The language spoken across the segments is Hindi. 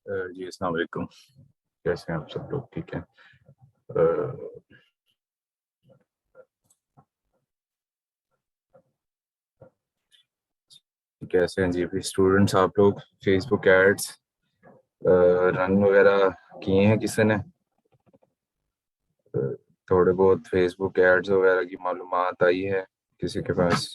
जी अस्सलाम वालेकुम। कैसे हैं आप सब लोग? ठीक हैं? अ, कैसे हैं जी? स्टूडेंट्स आप लोग फेसबुक एड्स रन वगैरह किए हैं किसी ने? अ, थोड़े बहुत फेसबुक एड्स वगैरह की मालूमात आई है किसी के पास?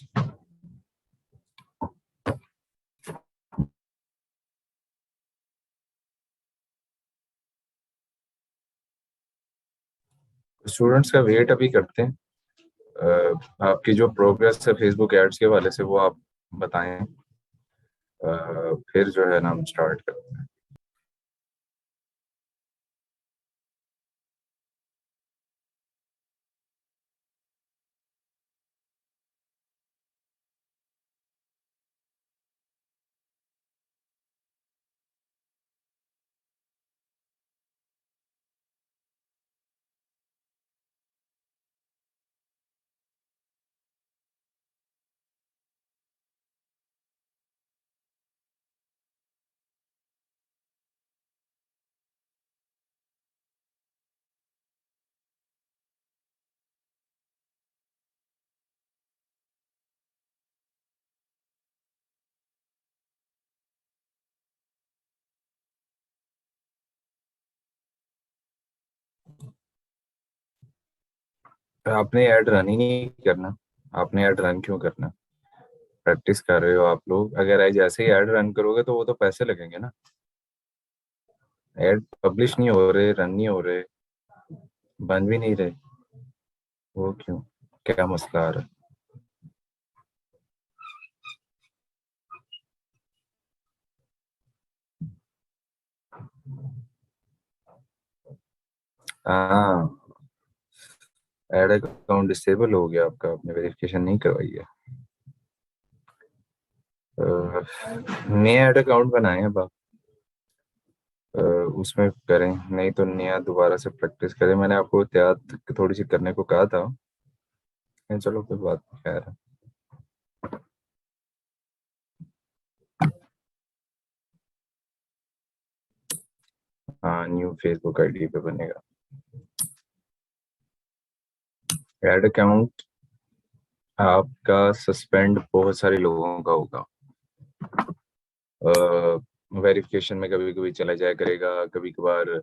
स्टूडेंट्स का वेट अभी करते हैं। आपकी जो प्रोग्रेस है फेसबुक एड्स के वाले से वो आप बताएं। फिर जो है ना हम स्टार्ट करते हैं। आपने ऐड रन ही नहीं करना। आपने ऐड रन क्यों करना? प्रैक्टिस कर रहे हो आप लोग। अगर आज जैसे ही ऐड रन करोगे तो वो तो पैसे लगेंगे ना। ऐड पब्लिश नहीं हो रहे, रन नहीं हो रहे, बन भी नहीं रहे। वो क्यों? क्या मसला आ रहा है? हाँ, ऐड अकाउंट डिसेबल हो गया आपका, आपने वेरिफिकेशन नहीं करवाई है। नया ऐड अकाउंट बनाए अब आप। उसमें करें, नहीं तो नया दोबारा से प्रैक्टिस करें। मैंने आपको एहतियात थोड़ी सी करने को कहा था। चलो कोई बात नहीं, खैर है। हाँ, न्यू फेसबुक आईडी पे बनेगा ऐड अकाउंट। आपका सस्पेंड बहुत सारे लोगों का होगा। वेरिफिकेशन में कभी कभी चला जाया करेगा, कभी कभार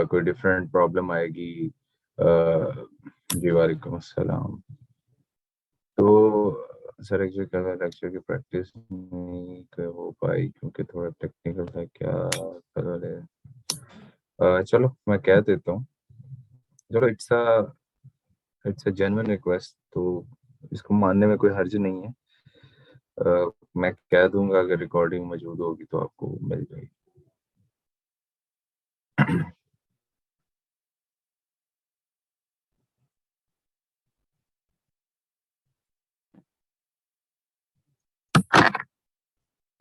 कोई डिफरेंट प्रॉब्लम आएगी। जी वालेकुम अस्सलाम। तो सर एक्चुअली कल लेक्चर की प्रैक्टिस नहीं हो पाई क्योंकि थोड़ा टेक्निकल था। क्या कल वाले चलो मैं कह देता हूँ। चलो इट्स अ जेन्युइन रिक्वेस्ट, तो इसको मानने में कोई हर्ज नहीं है। मैं कह दूंगा, अगर रिकॉर्डिंग मौजूद होगी तो आपको मिल जाएगी।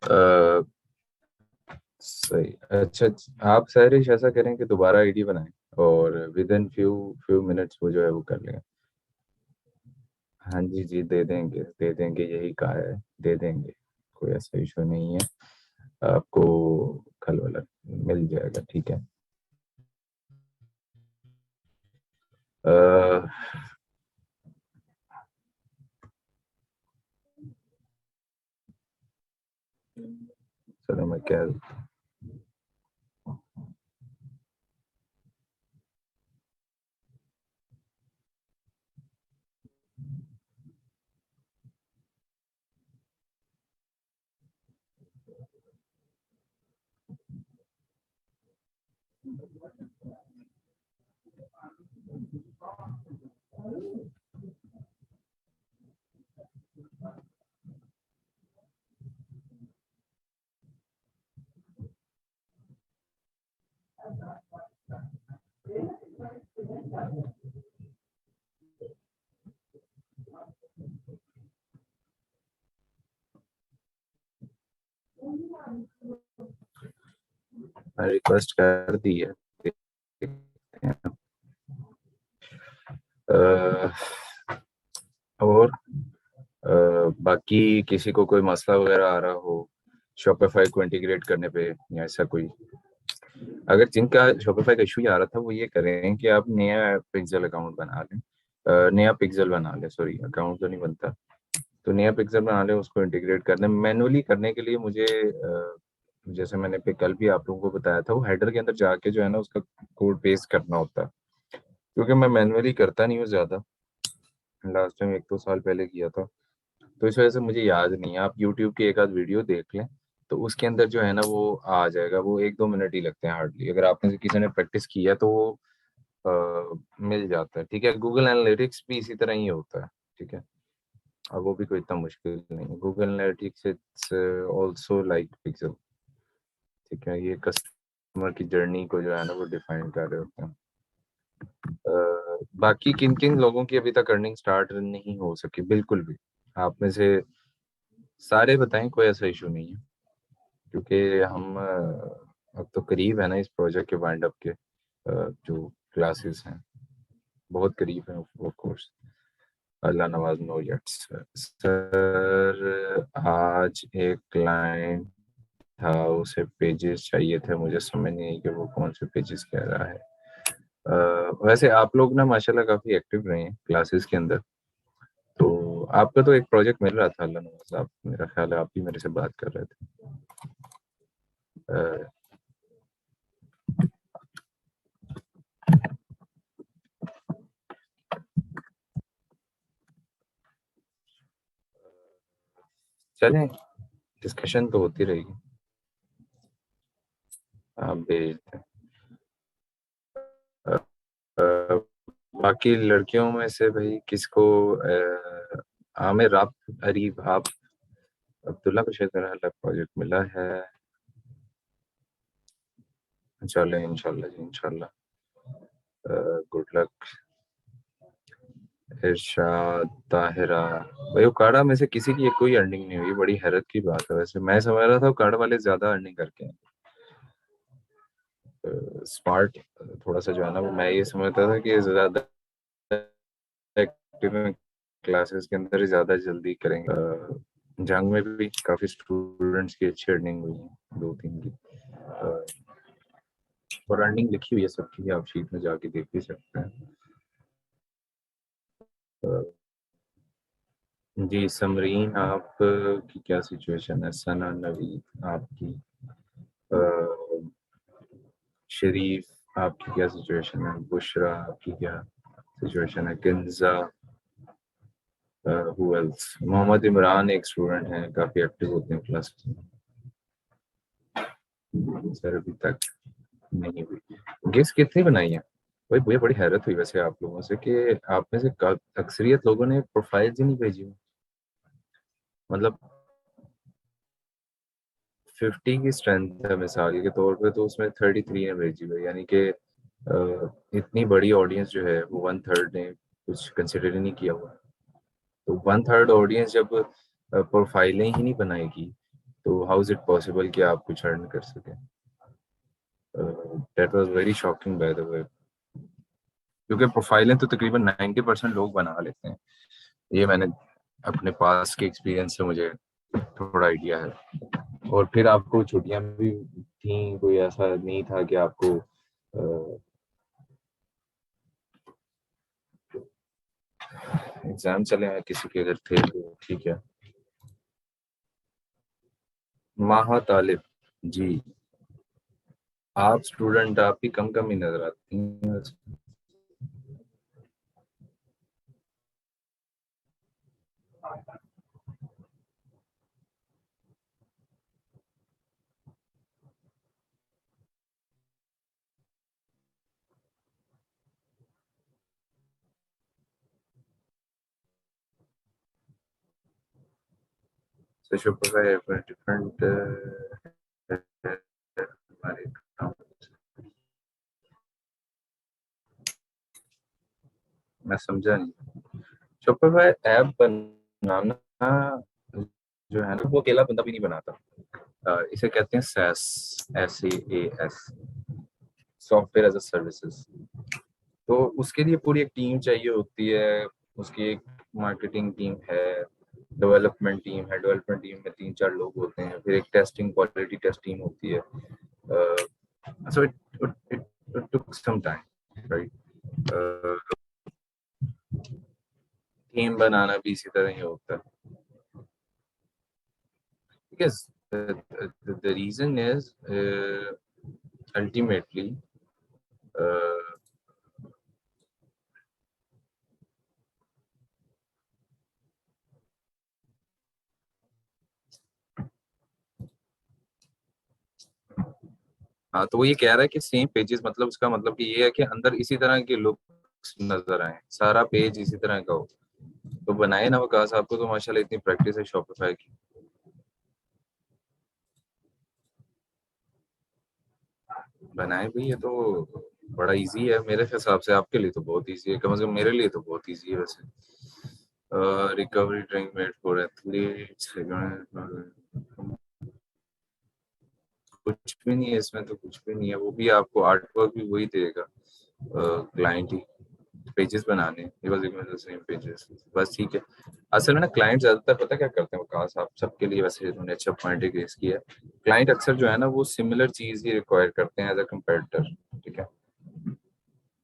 अ, सही। अच्छा, आप सहरिश ऐसा करें कि दोबारा आईडी बनाएं और with in few few minutes वो जो है वो कर लें। हाँ जी जी, दे देंगे दे देंगे, यही कहा है। दे देंगे, कोई ऐसा इशू नहीं है। आपको कल वाला मिल जाएगा, ठीक है। अ, चलो मैं क्या। रिक्वेस्ट कर दी है, देखते हैं। अ, और बाकी किसी को कोई मसला वगैरह आ रहा हो शॉपिफाई को इंटीग्रेट करने पे या ऐसा कोई? अगर जिनका शॉपिफाई का इशू आ रहा था वो ये करें कि आप नया पिक्सल अकाउंट बना लें, नया पिक्सल बना लें, सॉरी अकाउंट तो नहीं बनता, तो नया पिक्सल बना लें, उसको इंटीग्रेट कर लें। मैनुअली करने के लिए मुझे जैसे मैंने पे कल भी आप लोगों को बताया था, वो हेडर के अंदर जाके जो है ना उसका कोड पेस्ट करना होता है, क्योंकि मैं मैनुअली करता नहीं हूँ ज़्यादा, लास्ट टाइम 1-2 साल पहले किया था, तो इस वजह से मुझे याद नहीं है। आप यूट्यूब की एक आध वीडियो देख लें तो उसके अंदर जो है ना वो आ जाएगा, वो 1-2 मिनट ही लगते हैं हार्डली, अगर आपने किसी ने प्रैक्टिस किया तो वो मिल जाता है। ठीक है, गूगल एनालिटिक्स भी इसी तरह ही होता है। ठीक है, अब वो भी कोई इतना मुश्किल नहीं है। Google analytics it's also like pixel. ठीक है, ये कस्टमर की जर्नी को जो है ना वो डिफाइन कर रहे होते हैं। बाकी किन किन लोगों की अभी तक अर्निंग स्टार्ट नहीं हो सकी? बिल्कुल भी, आप में से सारे बताएं, कोई ऐसा इशू नहीं है, क्योंकि हम अब तो करीब है ना इस प्रोजेक्ट के वाइंड अप के, जो क्लासेस हैं बहुत करीब है of course. Allah Nawaz know yet sir, आज एक क्लाइंट था, उसे पेजेस चाहिए थे, मुझे समझ नहीं आई कि वो कौन से पेजेस कह रहा है। वैसे आप लोग ना माशाल्लाह काफी एक्टिव रहे हैं क्लासेस के अंदर, तो आपका तो एक प्रोजेक्ट मिल रहा था, अल्लाह नवाज, आप मेरा ख्याल है आप ही मेरे से बात कर रहे थे। अ, चलें, डिस्कशन तो होती रहेगी, आप भेज दें। अ, अ, बाकी लड़कियों में से भाई किसको आमिर, आप, अरीब, आप, अब्दुल्ला को शायद मेरा अलग प्रोजेक्ट मिला है। चले इंशाल्लाह जी, इंशाल्लाह, गुड लक। इरशाद, ताहिरा, भाई उकाड़ा में से किसी की कोई अर्निंग नहीं हुई, बड़ी हैरत की बात है। वैसे मैं समझ रहा था उकाड़ा वाले ज्यादा अर्निंग करके हैं, स्मार्ट थोड़ा सा जो है ना वो, मैं ये समझता था कि ज्यादा एक्टिव क्लासेस के अंदर ही ज्यादा जल्दी करेंगे। जंग में भी काफी स्टूडेंट्स की अच्छी अर्निंग हुई है, 2-3 की, और अर्निंग लिखी हुई है सबकी, आप शीट में जाके देख भी सकते हैं। जी समरीन, आप की क्या सिचुएशन है? सना, नवीद आपकी, शरीफ आपकी क्या सिचुएशन है? बुशरा आपकी क्या सिचुएशन है? Kinza, who else? मोहम्मद इमरान एक स्टूडेंट हैं, काफी एक्टिव होते हैं क्लास में। सर अभी तक नहीं हुई। गेस कितनी बनाई है? भाई मुझे बड़ी हैरत हुई वैसे आप लोगों से कि आप में से अक्सरियत लोगों ने प्रोफाइल ही नहीं भेजी। मतलब 50 की स्ट्रेंथ है मिसाल के तौर पे, तो उसमें 33 ने भेजी हुई, यानी कि इतनी बड़ी ऑडियंस जो है वो 1/3 ने कुछ कंसिडर ही नहीं किया हुआ। तो 1/3 ऑडियंस जब प्रोफाइलें ही नहीं बनाएगी, तो हाउ इज इट पॉसिबल कि आप कुछ अर्न कर सकें? That was very shocking by the way, क्योंकि प्रोफाइलें तो तकरीबन 90% लोग बना लेते हैं, ये मैंने अपने पास के एक्सपीरियंस से मुझे थोड़ा आइडिया है। और फिर आपको छुट्टियां भी थी, कोई ऐसा नहीं था कि आपको एग्जाम चले हैं किसी के, अगर थे तो ठीक है। माहा तालिब जी, आप स्टूडेंट, आप ही कम कम ही नजर आती हैं। So Shopify have a different हमारे काम, मैं समझा नहीं। शॉपिफाई ऐप बनाना जो है ना वो अकेला बंदा भी नहीं बनाता। इसे कहते हैं SaaS, SaaS, software as a services. तो उसके लिए पूरी एक टीम चाहिए होती है, उसकी एक मार्केटिंग टीम है, डेवलपमेंट टीम में 3-4 लोग होते हैं, फिर एक टेस्टिंग, क्वालिटी टेस्ट टीम होती है, So it took some time, right? Theme बनाना भी इसी तरह ही होता है, because the reason is ultimately uh, हाँ, तो वो ये कह रहा है कि सेम पेजेस, मतलब उसका मतलब कि ये है कि अंदर इसी तरह के लुक्स नजर आए, सारा पेज इसी तरह का हो। तो बनाए ना वकास, आपको तो माशाल्लाह इतनी प्रैक्टिस है शॉपिफाई की। बनाए भी, ये तो बड़ा इजी है मेरे हिसाब से, आपके लिए तो बहुत इजी है, कम से कम मेरे लिए तो बहुत इजी है वैसे। Recovery drink made for athletes, कुछ भी नहीं है इसमें, तो कुछ भी नहीं है, वो भी आपको आर्ट वर्क भी वही देगा क्लाइंट ही, पेजेस बनाने, ये बस एक सेम पेजेस बस, ठीक है। असल में ना क्लाइंट ज्यादातर पता क्या करते हैं, विकास आप सबके लिए वैसे उन्होंने अच्छा पॉइंट रेज किया है। क्लाइंट अक्सर जो है ना वो सिमिलर चीज ही रिक्वायर करते हैं एज अ कंपेटिटर, ठीक है।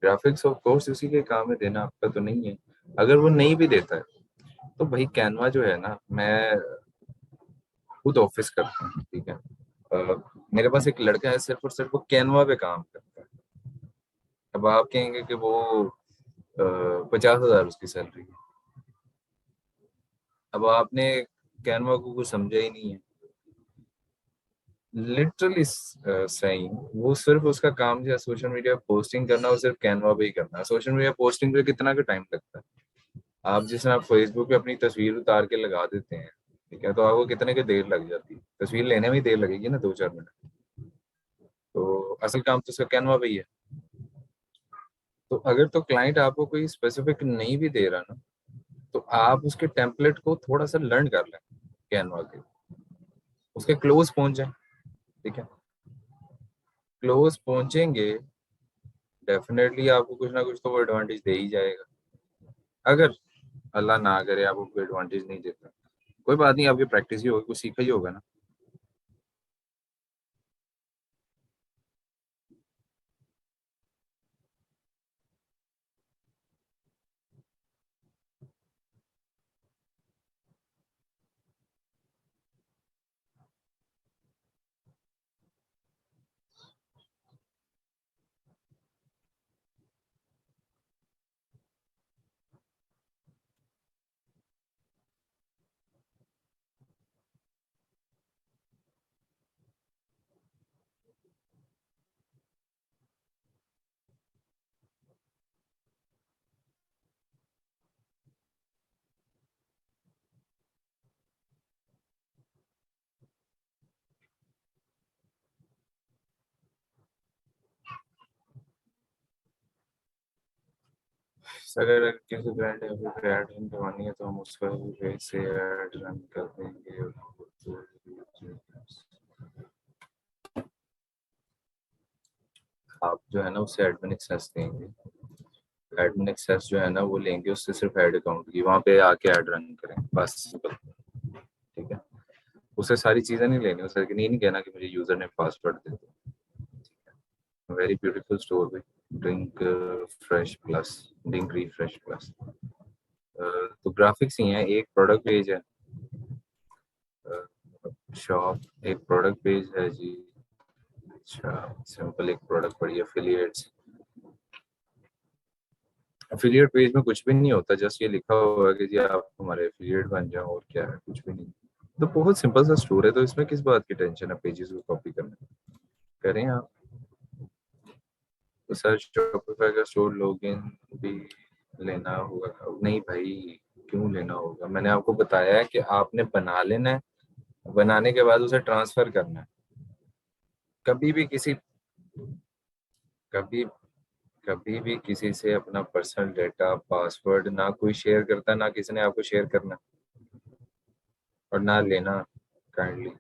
ग्राफिक्स ऑफ कोर्स उसी के काम में देना, आपका तो नहीं है। अगर वो नहीं भी देता है तो भाई कैनवा जो है ना, मैं खुद ऑफिस करता हूँ, ठीक है। मेरे पास एक लड़का है, सिर्फ और सिर्फ वो कैनवा पे काम करता है। अब आप कहेंगे कि वो 50,000 उसकी सैलरी है। अब आपने कैनवा को कुछ समझा ही नहीं है, लिटरली सही। वो सिर्फ उसका काम जो है सोशल मीडिया पोस्टिंग करना, वो सिर्फ कैनवा पे ही करना है। सोशल मीडिया पोस्टिंग पे कितना का टाइम लगता है? आप जिस आप फेसबुक पे अपनी तस्वीर उतार के लगा देते हैं, ठीक है, तो आपको कितने की देर लग जाती है? तस्वीर लेने में ही देर लगेगी ना, 2-4 मिनट। तो असल काम तो उसका कैनवा पे ही है। तो अगर तो क्लाइंट आपको कोई स्पेसिफिक नहीं भी दे रहा ना, तो आप उसके टेम्पलेट को थोड़ा सा लर्न कर लें कैनवा के, उसके क्लोज पहुंच जाए, ठीक है। क्लोज पहुंचेंगे, डेफिनेटली आपको कुछ ना कुछ तो वो एडवांटेज दे ही जाएगा। अगर अल्लाह ना करे आपको कोई एडवांटेज नहीं देता, कोई बात नहीं, आपकी प्रैक्टिस ही होगी, कुछ सीखा ही होगा ना। अगर किसी ब्रांड पे ऐड रन करवानी है तो हम उसका भी पेज से ऐड रन कर देंगे। आप जो है ना उससे एडमिन एक्सेस देंगे, एडमिन एक्सेस जो है ना वो लेंगे उससे, सिर्फ ऐड अकाउंट की, वहाँ पे आके ऐड रन करें बस, सिंपल, ठीक है। उसे सारी चीज़ें नहीं लेनी, उसे ये नहीं कहना कि मुझे यूजर ने पासवर्ड दे दो। वेरी ब्यूटीफुल स्टोर पे, drink fresh plus, drink refresh plus. तो ग्राफिक्स ही है, एक प्रोडक्ट पेज है, शॉप एक प्रोडक्ट पेज है जी। अच्छा, सिंपल एक प्रोडक्ट पड़ी, एफिलिएट्स। एफिलिएट पेज में कुछ भी नहीं होता, जस्ट ये लिखा हुआ है कि जी आप हमारे एफिलिएट बन जाओ, और क्या है, कुछ भी नहीं। तो बहुत सिंपल सा स्टोर है, तो इसमें किस बात की टेंशन है पेजेस को कॉपी करने, करें आप। तो सर शॉपिफाई का स्टोर लॉगिन भी लेना होगा? नहीं भाई, क्यों लेना होगा? मैंने आपको बताया है कि आपने बना लेना है, बनाने के बाद उसे ट्रांसफर करना है। कभी भी किसी कभी कभी भी किसी से अपना पर्सनल डेटा, पासवर्ड ना कोई शेयर करता, ना किसी ने आपको शेयर करना, और ना लेना, काइंडली।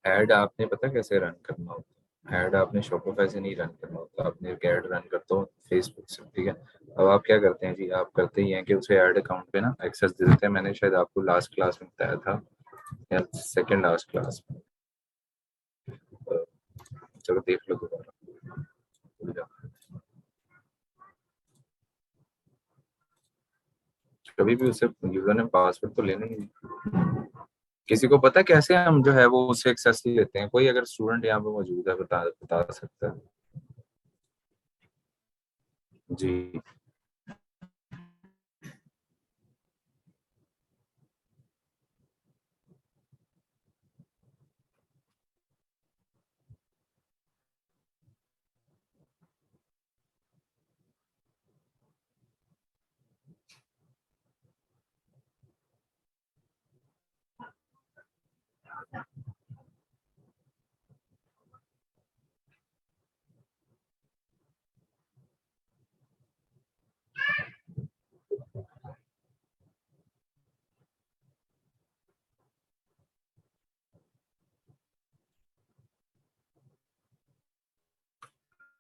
ऐड आपने पता कैसे रन करना होता है? ऐड आपने शॉपिफाई से नहीं रन करना होता, आपने एक ऐड रन करते हो फेसबुक से, ठीक है। अब आप क्या करते हैं जी, आप करते ही हैं कि उसे ऐड अकाउंट पे ना एक्सेस दे देते हैं। मैंने शायद आपको लास्ट क्लास में बताया था या सेकंड लास्ट क्लास में। अ, चलो देख लो दोबारा, भूल जाओ। कभी भी उसे यूजर ने पासवर्ड तो लेना ही नहीं। किसी को पता है कैसे हम जो है वो उसे एक्सेस लेते हैं? कोई अगर स्टूडेंट यहाँ पे मौजूद है बता बता सकता है? जी।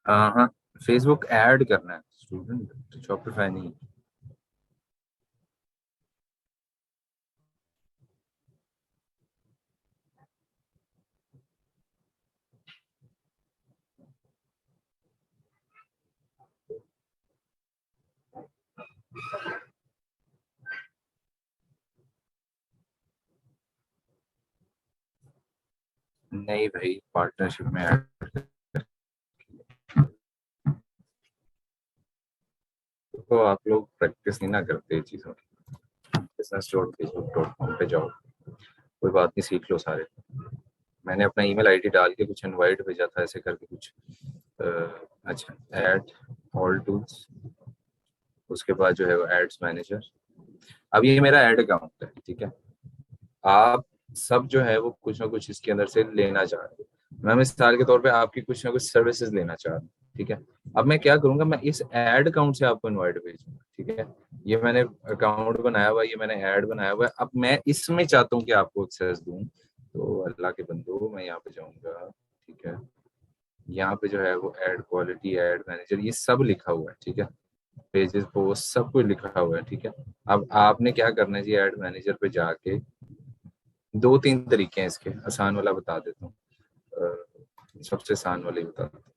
हाँ हाँ, फेसबुक ऐड करना है स्टूडेंट, शॉपिफाई नहीं। नहीं भाई, पार्टनरशिप में ऐड तो आप लोग प्रैक्टिस नहीं ना करते चीज़ों की। Business dot Facebook dot com पे जाओ, कोई बात नहीं, सीख लो सारे। मैंने अपना ईमेल आईडी डाल के कुछ इनवाइट भेजा था ऐसे करके कुछ। अ, अच्छा, ऐड ऑल टूल्स, उसके बाद जो है वो एड्स मैनेजर। अब ये मेरा ऐड अकाउंट है, ठीक है। आप सब जो है वो कुछ ना कुछ इसके अंदर से लेना चाह रहे हो। मैं मिसाल के तौर पे आपकी कुछ ना कुछ सर्विसेज लेना चाह रहा हूँ, ठीक है। अब मैं क्या करूंगा, मैं इस ऐड अकाउंट से आपको इनवाइट भेजूंगा, ठीक है। ये मैंने अकाउंट बनाया हुआ है, ये मैंने ऐड बनाया हुआ है। अब मैं इसमें चाहता हूँ कि आपको एक्सेस दूं, तो अल्लाह के बंदो मैं यहाँ पे जाऊंगा, ठीक है। यहाँ पे जो है वो ऐड क्वालिटी, ऐड मैनेजर, ये सब लिखा हुआ है, ठीक है। पेजेस पोस्ट सब कुछ लिखा हुआ है, ठीक है। अब आपने क्या करना है जी, ऐड मैनेजर पे जाके दो तीन तरीके हैं इसके, आसान वाला बता देता हूँ। सबसे आसान वाले ही बता देता हूँ।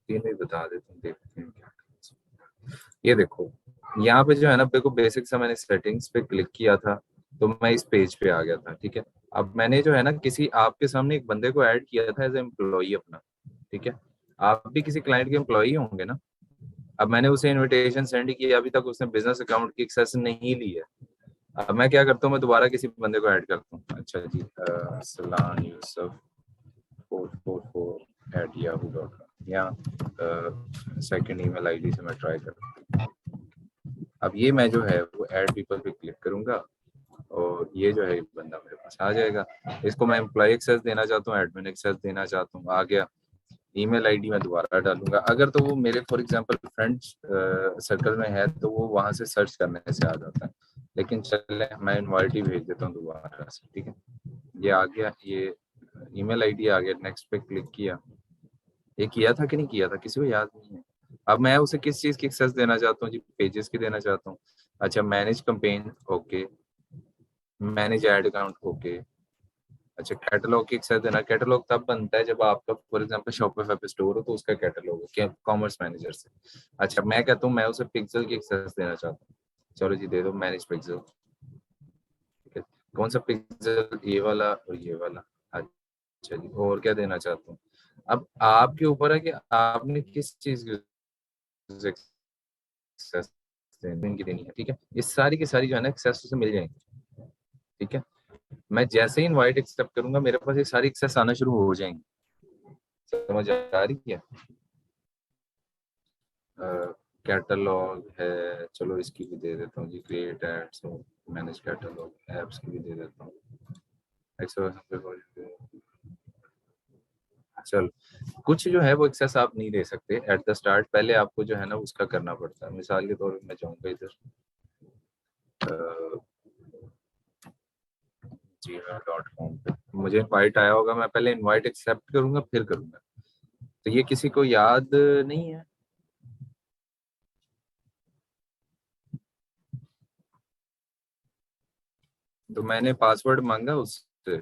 तीन ही बता देता हूँ, देखते हैं क्या करना है। ये देखो, यहाँ पे जो है ना, देखो बेसिक सा मैंने सेटिंग्स पे क्लिक किया था, तो मैं इस पेज पे आ गया था, ठीक है। अब मैंने जो है ना किसी आपके सामने एक बंदे को ऐड किया था एज एम्प्लॉई अपना, ठीक है। आप भी किसी क्लाइंट के एम्प्लॉई होंगे ना। अब मैंने उसे इनविटेशन सेंड किया, अभी तक उसने बिजनेस अकाउंट की एक्सेस नहीं ली है। अब मैं क्या करता हूँ, मैं दोबारा किसी बंदे को ऐड करता हूँ। अच्छा जी, सलान यूसुफ 444@yahoo.com, या सेकंड ईमेल आईडी से मैं ट्राई करता हूँ। अब ये मैं जो है वो ऐड पीपल पे क्लिक करूंगा, और ये जो है एक बंदा मेरे पास आ जाएगा। इसको मैं एम्प्लॉय एक्सेस देना चाहता हूँ, एडमिन एक्सेस देना चाहता हूँ, आ गया। ईमेल आईडी मैं दोबारा डालूंगा, अगर तो वो मेरे फॉर एग्जांपल फ्रेंड्स सर्कल में है तो वो वहां से सर्च करने से आ जाता है। लेकिन चले, मैं इनवाइट ही भेज देता हूँ दोबारा से, ठीक है। ये आ गया, ये ईमेल आईडी आ गया, नेक्स्ट पे क्लिक किया। ये किया था कि नहीं किया था, किसी को याद नहीं है। अब मैं उसे किस चीज की एक्सेस देना चाहता हूँ जी, पेजेस की देना चाहता हूँ। अच्छा, manage campaign, okay. Manage ad account, okay. अच्छा, कैटलॉग की एक्सेस देना, कैटलॉग तब बनता है जब आपका फॉर एग्जांपल शॉपिफाई पे स्टोर हो तो उसका कैटलॉग है कॉमर्स मैनेजर से। अच्छा, मैं कहता हूँ मैं उसे पिक्सल की एक्सेस देना चाहता हूँ। चलो जी, दे दो मैनेज पिक्सल, ठीक है। कौन सा पिक्सल, ये वाला और ये वाला। अच्छा जी, और क्या देना चाहता हूँ। अब आपके ऊपर है कि आपने किस चीज की एक्सेस देनी है, ठीक है। ये सारी की सारी जो है ना एक्सेस उसे मिल जाएंगी, ठीक है। मैं जैसे ही इनवाइट एक्सेप्ट करूंगा, मेरे पास ये सारी एक्सेस आना शुरू हो जाएंगी। समझ आ रही है? कैटलॉग है, चलो इसकी भी दे देता हूँ जी, create ads, manage catalogue, apps की भी दे देता हूँ। चल, कुछ जो है वो एक्सेस आप नहीं दे सकते एट द स्टार्ट, पहले आपको जो है ना उसका करना पड़ता है। मिसाल के तौर पे मैं जाऊंगा इधर, gmail.com पे मुझे इनवाइट आया होगा, मैं पहले इनवाइट एक्सेप्ट करूंगा फिर करूंगा। तो ये किसी को याद नहीं है? तो मैंने पासवर्ड मांगा उससे।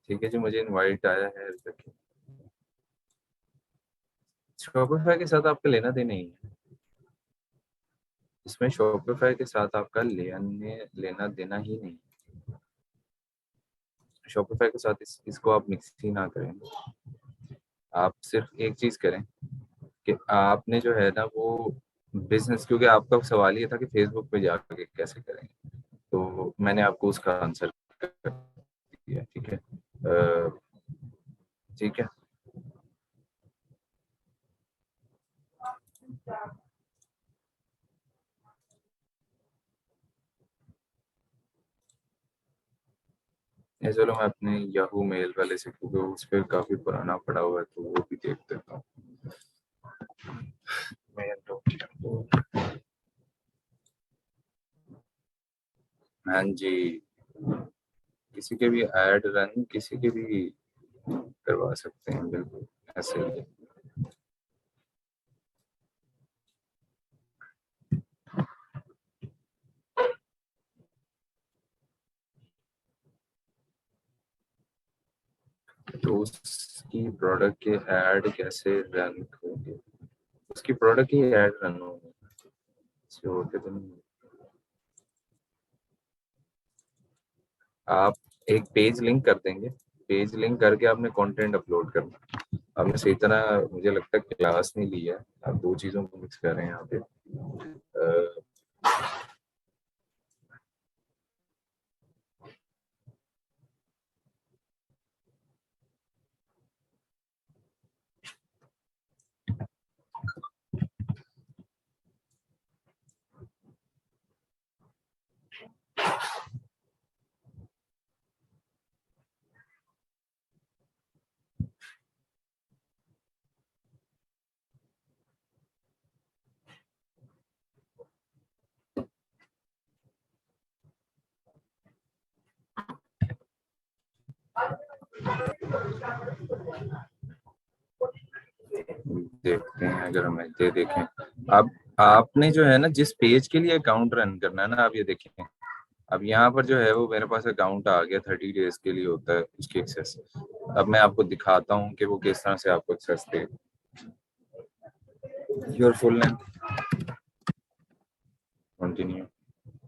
ठीक है जी, मुझे इनवाइट आया है अभी तक। शॉपिफाई के साथ आपका लेना देना ही है, इसमें शॉपिफाई के साथ आपका लेना देना ही नहीं। शॉपिफाई के साथ इसको आप मिक्स ही ना करें। आप सिर्फ एक चीज करें कि आपने जो है ना वो बिजनेस, क्योंकि आपका सवाल ये था कि फेसबुक पे जाके कैसे करेंगे, तो मैंने आपको उसका आंसर कर दिया। ठीक है। ठीक है। ये चलो मैं अपने याहू मेल वाले से, क्योंकि उस पर काफी पुराना पड़ा हुआ है, तो वो भी देख देता हूँ। Mail dot. हाँ जी। किसी के भी ऐड रन किसी के भी करवा सकते हैं, बिल्कुल ऐसे ही है। तो उसकी प्रोडक्ट के ऐड कैसे रन होंगे? उसकी प्रोडक्ट की ऐड रन होंगे, ऐसे होते तो नहीं। आप एक पेज लिंक कर देंगे, पेज लिंक करके आपने कंटेंट अपलोड करना। आपने सही तरह मुझे लगता है क्लास नहीं लिया है, आप दो चीजों को मिक्स कर रहे हैं यहाँ पे। अ, देखते हैं, अगर हम ये देखें। अब आपने जो है ना जिस पेज के लिए अकाउंट रन करना है ना, आप ये देखें। अब यहाँ पर जो है वो मेरे पास अकाउंट आ गया, 30 डेज के लिए होता है उसकी एक्सेस। अब मैं आपको दिखाता हूँ कि वो किस तरह से आपको एक्सेस दे। Your full name, continue,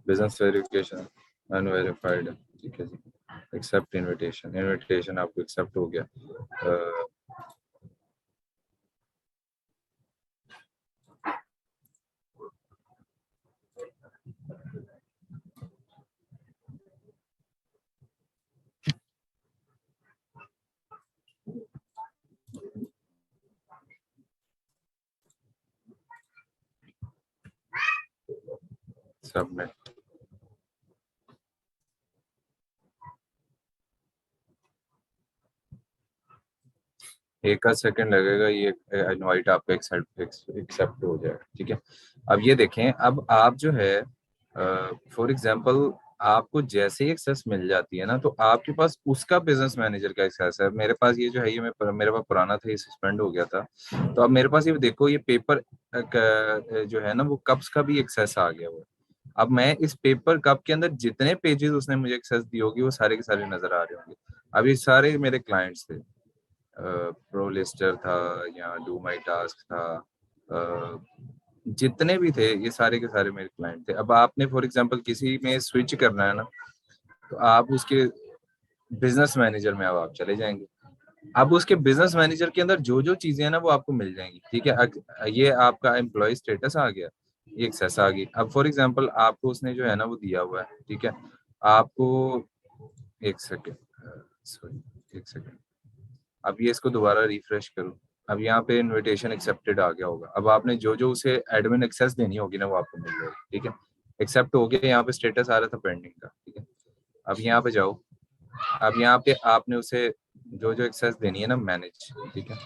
business verification, unverified. ठीक है जी। एक्सेप्ट इनविटेशन, इनविटेशन आपको एक्सेप्ट हो गया। सबमिट। एक आध सेकंड लगेगा, ये इनवाइट आपका एक्सेप्ट हो जाएगा। ठीक है। अब ये देखें, अब आप जो है फॉर एग्जांपल आपको जैसे ही एक्सेस मिल जाती है ना, तो आपके पास उसका बिजनेस मैनेजर का एक्सेस है। मेरे पास ये जो है, ये मेरे पास पुराना था, ये सस्पेंड हो गया था। तो अब मेरे पास ये देखो, ये पेपर जो है ना वो कप्स का भी एक्सेस आ गया हुआ है। अब मैं इस पेपर कप के अंदर जितने पेजेस उसने मुझे एक्सेस दी होगी वो सारे के सारे नजर आ रहे होंगे। अब ये सारे मेरे क्लाइंट्स थे, प्रो लिस्टर था या डू माई टास्क था, अ, जितने भी थे ये सारे के सारे मेरे क्लाइंट थे। अब आपने फॉर एग्जांपल किसी में स्विच करना है ना, तो आप उसके बिजनेस मैनेजर में अब आप चले जाएंगे। अब उसके बिजनेस मैनेजर के अंदर जो जो चीजें हैं ना वो आपको मिल जाएंगी, ठीक है। ये आपका एम्प्लॉय स्टेटस आ गया, ये एक्सेस आ गई। अब फॉर एग्जांपल आपको उसने जो है ना वो दिया हुआ है, ठीक है। आपको एक सेकेंड, सॉरी, एक सेकेंड। अब ये इसको दोबारा रिफ्रेश करूँ। अब यहाँ पे इनविटेशन एक्सेप्टेड आ गया होगा। अब आपने जो जो उसे एडमिन एक्सेस देनी होगी ना वो आपको मिल जाएगी, ठीक है। एक्सेप्ट हो गया, यहाँ पे स्टेटस आ रहा था पेंडिंग का, ठीक है। अब यहाँ पे जाओ। अब यहाँ पे आपने उसे जो जो एक्सेस देनी है ना मैनेज, ठीक है।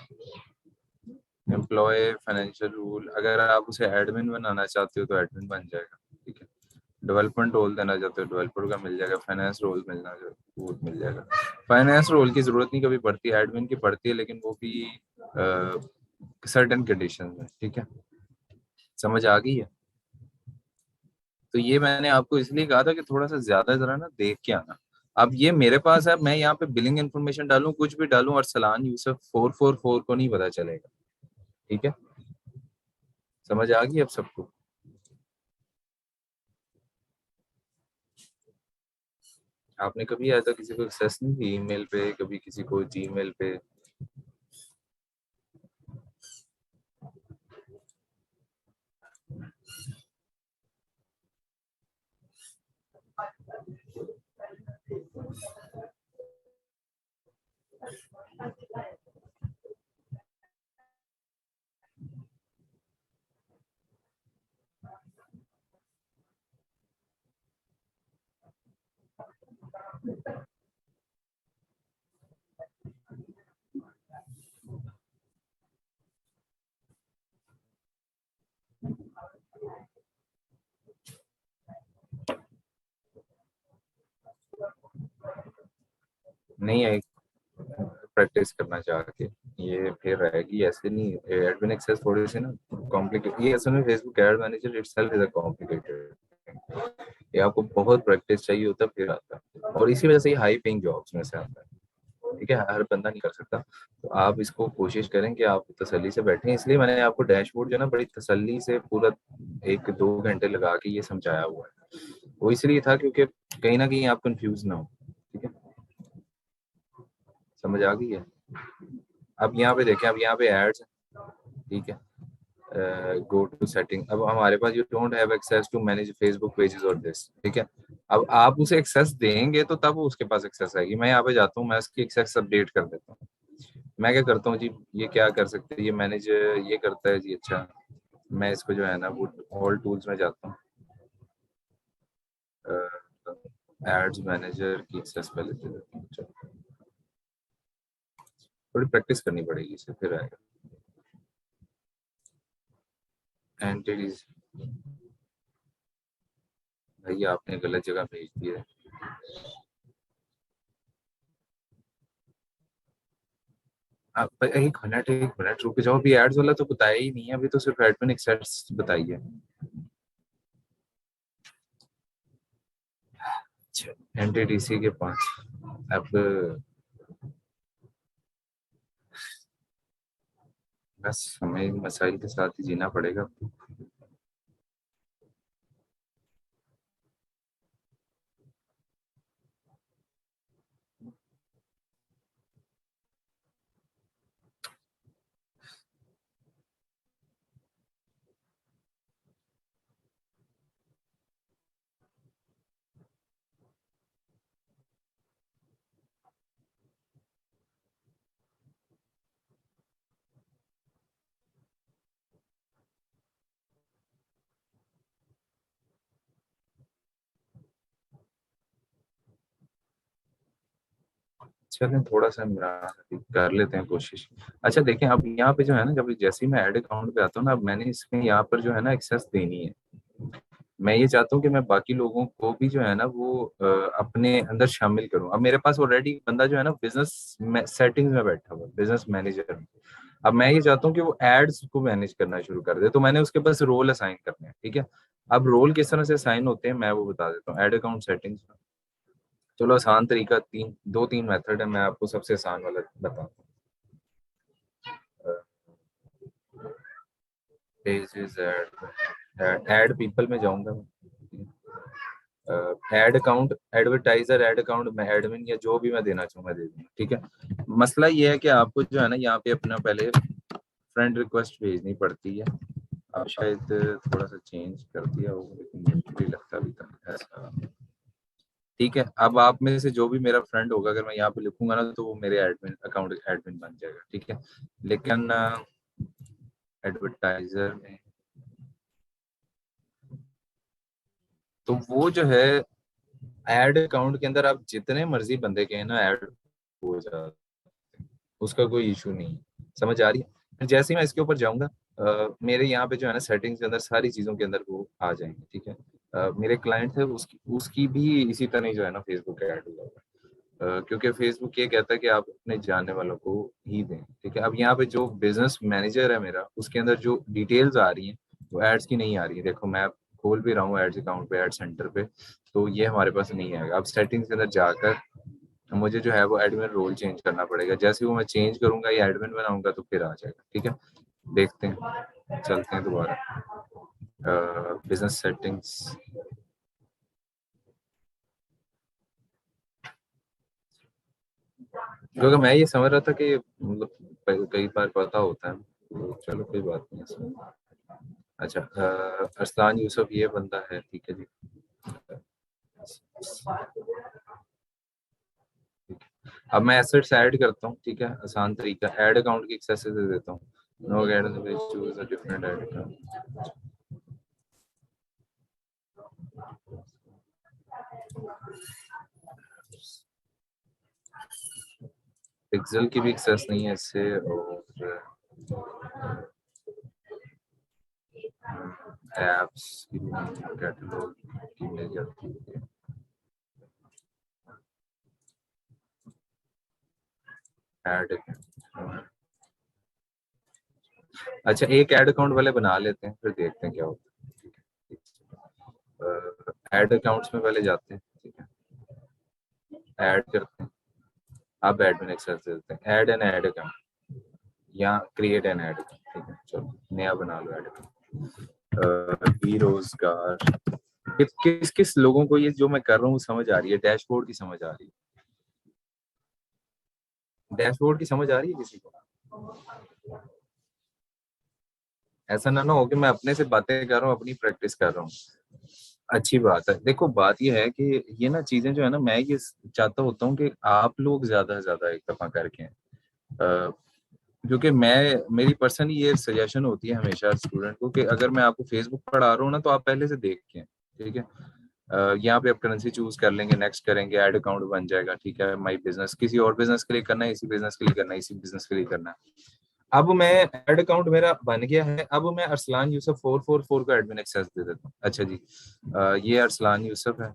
एम्प्लॉय फाइनेंशियल रूल, अगर आप उसे एडमिन बनाना चाहते हो तो एडमिन बन जाएगा, ठीक है। डेवलपमेंट रोल देना चाहते हो डेवलपर का मिल जाएगा, फाइनेंस रोल मिलना वो मिल जाएगा। फाइनेंस रोल की जरूरत नहीं कभी पड़ती, एडमिन की पड़ती है, लेकिन वो भी सर्टेन कंडीशन में, ठीक है। समझ आ गई है। तो ये मैंने आपको इसलिए कहा था कि थोड़ा सा ज्यादा जरा ना देख के आना। अब ये मेरे पास है, मैं यहाँ पे बिलिंग इन्फॉर्मेशन डालूं, कुछ भी डालूं, और सलान यूसुफ 444 को नहीं पता चलेगा, ठीक है। समझ आ गई अब सबको। आपने कभी ऐसा किसी को एक्सेस नहीं की ईमेल पे, कभी किसी को जीमेल पे? नहीं आई, प्रैक्टिस करना चाह के ये फिर रहेगी, ऐसे नहीं। एडमिन एक्सेस थोड़ी सी ना कॉम्प्लिकेट, ये असल में Facebook ad manager itself is a complicated. ये आपको बहुत प्रैक्टिस चाहिए होता है फिर आता है, और इसी वजह से ये हाई पेइंग जॉब्स में से आता है, ठीक है। हर बंदा नहीं कर सकता। तो आप इसको कोशिश करें कि आप तसल्ली से बैठें, इसलिए मैंने आपको डैशबोर्ड जो है ना बड़ी तसल्ली से पूरा 1-2 घंटे लगा के ये समझाया हुआ है। वो इसलिए था क्योंकि कहीं ना कहीं आप कंफ्यूज ना हो, ठीक है। समझ आ गई है। अब यहाँ पे देखें, अब यहाँ पे एड्स, ठीक है। गो टू सेटिंग, अब हमारे पास you don't have access to manage Facebook pages और दिस, ठीक है। अब आप उसे एक्सेस देंगे तो तब वो उसके पास एक्सेस आएगी। मैं यहाँ पे जाता हूँ, मैं उसकी एक्सेस अपडेट कर देता हूँ। मैं क्या करता हूँ जी, ये क्या कर सकते हैं, ये मैनेज ये करता है जी, अच्छा। मैं इसको जो है ना वो ऑल टूल्स में जाता हूँ, एड्स मैनेजर की एक्सेस पहले दे देता हूँ। चलो, थोड़ी प्रैक्टिस करनी पड़ेगी इसे, फिर आएगा। एंटिटीज, भैया आपने गलत जगह भेज दिया है। आप एक मिनट रुक जाओ, अभी एड्स वाला तो बताया ही नहीं है, अभी तो सिर्फ एडमिन एक्सेस बताइए। अच्छा, एनटीडीसी के 5। अब बस हमें इन मसाइल के साथ ही जीना पड़ेगा। चलें थोड़ा सा इमरान कर लेते हैं कोशिश। अच्छा देखें, अब यहाँ पे जो है ना, जब जैसे ही मैं ऐड अकाउंट पे आता हूँ ना, अब मैंने इसमें यहाँ पर जो है ना एक्सेस देनी है। मैं ये चाहता हूँ कि मैं बाकी लोगों को भी जो है ना वो अपने अंदर शामिल करूँ। अब मेरे पास ऑलरेडी बंदा जो है ना बिजनेस सेटिंग्स में बैठा हुआ है, बिजनेस मैनेजर। अब मैं ये चाहता हूँ कि वो एड्स को मैनेज करना शुरू कर दे, तो मैंने उसके पास रोल असाइन करने हैं, ठीक है। अब रोल किस तरह से असाइन होते हैं मैं वो बता देता हूँ, एड अकाउंट सेटिंग्स में। चलो आसान तरीका, 3 मेथड है, मैं आपको सबसे आसान वाला बताता हूँ। पेजेस ऐड, ऐड पीपल में जाऊंगा मैं। Ad account, advertiser, ad account, मैं एडमिन या जो भी मैं देना चाहूँ मैं दे दूंगा, ठीक है। मसला ये है कि आपको जो है ना यहाँ पे अपना पहले फ्रेंड रिक्वेस्ट भेजनी पड़ती है। आप शायद थोड़ा सा चेंज कर दिया हो, लेकिन मुझे नहीं लगता अभी तक ऐसा। ठीक है, अब आप में से जो भी मेरा फ्रेंड होगा, अगर मैं यहाँ पे लिखूंगा ना तो वो मेरे एडमिन अकाउंट एडमिन बन जाएगा, ठीक है। लेकिन एडवर्टाइजर में तो वो जो है एड अकाउंट के अंदर आप जितने मर्जी बंदे के हैं ना ऐड हो जाते हैं, उसका कोई इशू नहीं है। समझ आ रही है? फिर जैसे ही मैं इसके ऊपर जाऊंगा मेरे यहाँ पे जो है ना सेटिंग्स के अंदर सारी चीजों के अंदर वो आ जाएंगे, ठीक है। मेरे क्लाइंट है उसकी उसकी भी इसी तरह ही जो है ना फेसबुक ऐड हुआ हुआ है। क्योंकि फेसबुक ये कहता है कि आप अपने जानने वालों को ही दें, ठीक है। अब यहाँ पे जो बिजनेस मैनेजर है मेरा, उसके अंदर जो डिटेल्स आ रही हैं वो एड्स की नहीं आ रही है। देखो मैं खोल भी रहा हूँ एड्स अकाउंट पे, एड सेंटर पे, तो ये हमारे पास नहीं आएगा। अब सेटिंग्स के अंदर जाकर मुझे जो है वो एडमिन रोल चेंज करना पड़ेगा। जैसे ही वो मैं चेंज करूंगा या एडमिन बनाऊंगा तो फिर आ जाएगा, ठीक है। देखते हैं, चलते हैं दोबारा बिजनेस सेटिंग्स। क्योंकि मैं ये समझ रहा था कि मतलब कई बार पता होता है, तो चलो कोई बात नहीं है इसमें। अच्छा, अरसलान यूसुफ ये बंदा है, ठीक है जी। अब मैं एसेट्स ऐड करता हूँ, ठीक है। आसान तरीका, ऐड अकाउंट की एक्सेस दे देता हूँ। No ad choose a different ad account. Pixel की भी एक्सेस नहीं है इससे, और एप्स की भी नहीं, कैटलॉग की मिल जाती है। ऐड, अच्छा एक ऐड अकाउंट वाले बना लेते हैं, फिर देखते हैं क्या होता है। ऐड अकाउंट्स में पहले जाते हैं, ठीक है। ऐड करते हैं, अब एडमिन एक्सेस देते हैं, ऐड एन ऐड अकाउंट या क्रिएट एन ऐड अकाउंट, ठीक है। चलो नया बना लो ऐड अकाउंट। बेरोजगार, किस किस लोगों को ये जो मैं कर रहा हूँ समझ आ रही है? डैशबोर्ड की समझ आ रही है? डैशबोर्ड की समझ आ रही है किसी को? ऐसा ना हो कि मैं अपने से बातें कर रहा हूँ, अपनी प्रैक्टिस कर रहा हूँ। अच्छी बात है। देखो बात ये है कि ये ना चीजें जो है ना, मैं ये चाहता होता हूँ कि आप लोग ज्यादा से ज्यादा एक दफा करके क्योंकि मैं, मेरी पर्सनली ये सजेशन होती है हमेशा स्टूडेंट को कि अगर मैं आपको फेसबुक पढ़ा रहा हूँ ना तो आप पहले से देख के, ठीक है। यहाँ पे आप करेंसी चूज कर लेंगे, नेक्स्ट करेंगे, ऐड अकाउंट बन जाएगा, ठीक है। माई बिजनेस, किसी और बिजनेस के लिए करना है, इसी बिजनेस के लिए करना है, इसी बिजनेस के लिए करना है। अब मैं, ऐड अकाउंट मेरा बन गया है, अब मैं अरसलान यूसुफ 444 को एडमिन एक्सेस दे देता हूँ। अच्छा जी, ये अरसलान यूसुफ है,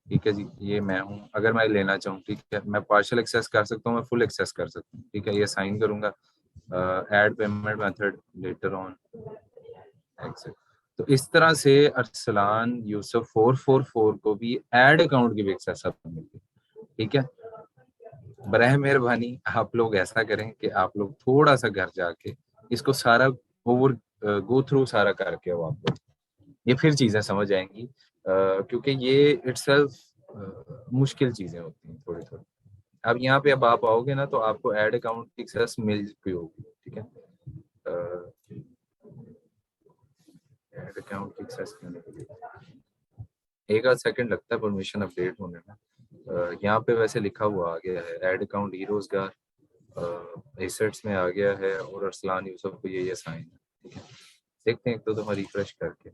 ठीक है जी। ये मैं हूँ, अगर मैं लेना चाहूँ, ठीक है, मैं पार्शियल एक्सेस कर सकता हूँ, मैं फुल एक्सेस कर सकता हूँ, ठीक है। ये साइन करूंगा, add payment method later on access. तो इस तरह से अरसलान यूसुफ 444 को भी ऐड अकाउंट की भी एक्सेस अब मिल गई, ठीक है। बरह मेहरबानी आप लोग ऐसा करें कि आप लोग थोड़ा सा घर जाके इसको सारा ओवर गो थ्रू सारा करके हो आप लोग, ये फिर चीजें समझ आएंगी। क्योंकि ये इटसेल्फ मुश्किल चीजें होती हैं थोड़ी थोड़ी। अब यहाँ पे अब आप आओगे ना तो आपको ऐड अकाउंट की एक्सेस मिल चुकी होगी, ठीक है। ऐड अकाउंट की एक्सेस करने के लिए एक आध सेकंड लगता है परमिशन अपडेट होने में। यहाँ पे वैसे लिखा हुआ आ गया है, ऐड अकाउंट ई रोजगार एसेट्स में आ गया है, और अरसलान यूसुफ को ये साइन है, ठीक है। देखते हैं एक दो दफा रिफ्रेश करके।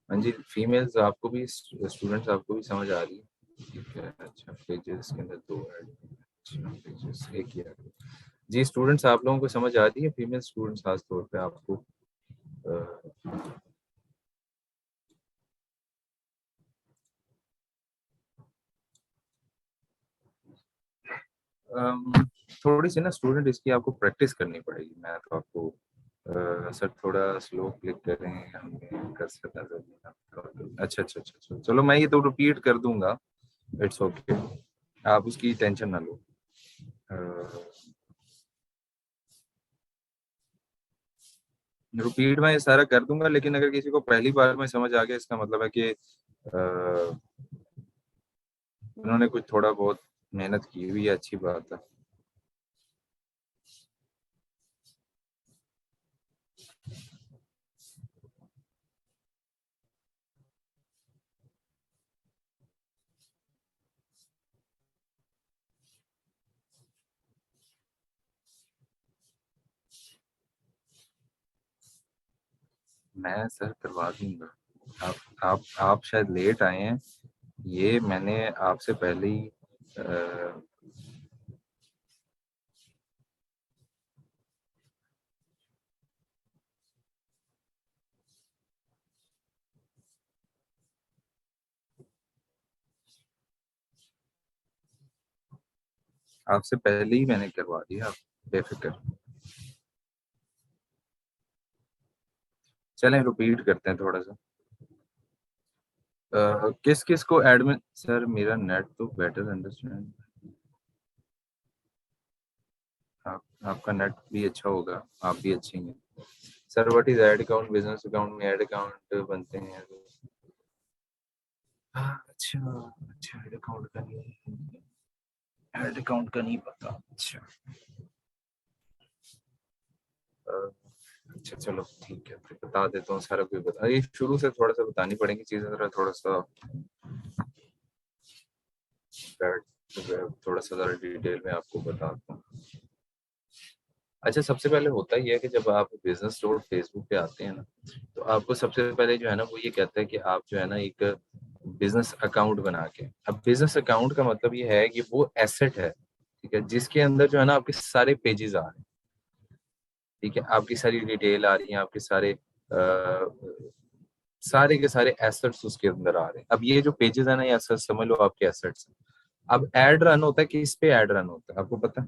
हाँ जी, फीमेल्स आपको भी, स्टूडेंट्स आपको भी समझ आ रही है, ठीक है। अच्छा, पेजेस के अंदर दो ऐड, अच्छा पेजेस एक ही ऐड। जी स्टूडेंट्स आप लोगों को समझ आ रही है, फीमेल स्टूडेंट्स खास तौर पे आपको? थोड़ी सी ना स्टूडेंट इसकी आपको प्रैक्टिस करनी पड़ेगी। मैं तो आपको सर थोड़ा स्लो क्लिक करें, हमें कर सकता है। अच्छा अच्छा अच्छा अच्छा, चलो मैं ये तो रिपीट कर दूंगा, इट्स ओके, आप उसकी टेंशन ना लो। रिपीट में ये सारा कर दूंगा, लेकिन अगर किसी को पहली बार में समझ आ गया, इसका मतलब है कि उन्होंने कुछ थोड़ा बहुत मेहनत की हुई है, अच्छी बात है। मैं सर करवा दूंगा। आप शायद लेट आए हैं। ये मैंने आपसे पहले ही आपसे पहले ही मैंने करवा दिया, आप बेफिक्र। चलें रिपीट करते हैं थोड़ा सा। किस किस को एडमिन सर, मेरा नेट तो बेटर अंडरस्टैंड। आपका नेट भी अच्छा होगा, आप भी अच्छे हैं। Sir what is add account? Business account में ऐड अकाउंट बनते हैं। अच्छा अच्छा, ऐड अकाउंट का नहीं, ऐड अकाउंट का नहीं पता। अच्छा अ, अच्छा चलो ठीक है, फिर बता देता हूँ सारा कुछ। बता, ये शुरू से थोड़ा सा बतानी पड़ेंगी चीजें, जरा थोड़ा सा बैठ, थोड़ा सा जरा डिटेल में आपको बताता हूँ। अच्छा, सबसे पहले होता ही है कि जब आप बिजनेस रोड फेसबुक पे आते हैं ना, तो आपको सबसे पहले जो है ना वो ये कहता है कि आप जो है ना एक बिजनेस अकाउंट बना के। अब बिजनेस अकाउंट का मतलब ये है कि वो एसेट है, ठीक है, जिसके अंदर जो है ना आपके सारे पेजेस आ रहे हैं। ठीक है, आपकी सारी डिटेल आ रही है, आपके सारे सारे के सारे एसेट्स उसके अंदर आ रहे हैं। अब ये जो पेजेस है ना, ये एसेट्स समझ लो आपके एसेट्स। अब एड रन होता है, किस पे एड रन होता है आपको पता है?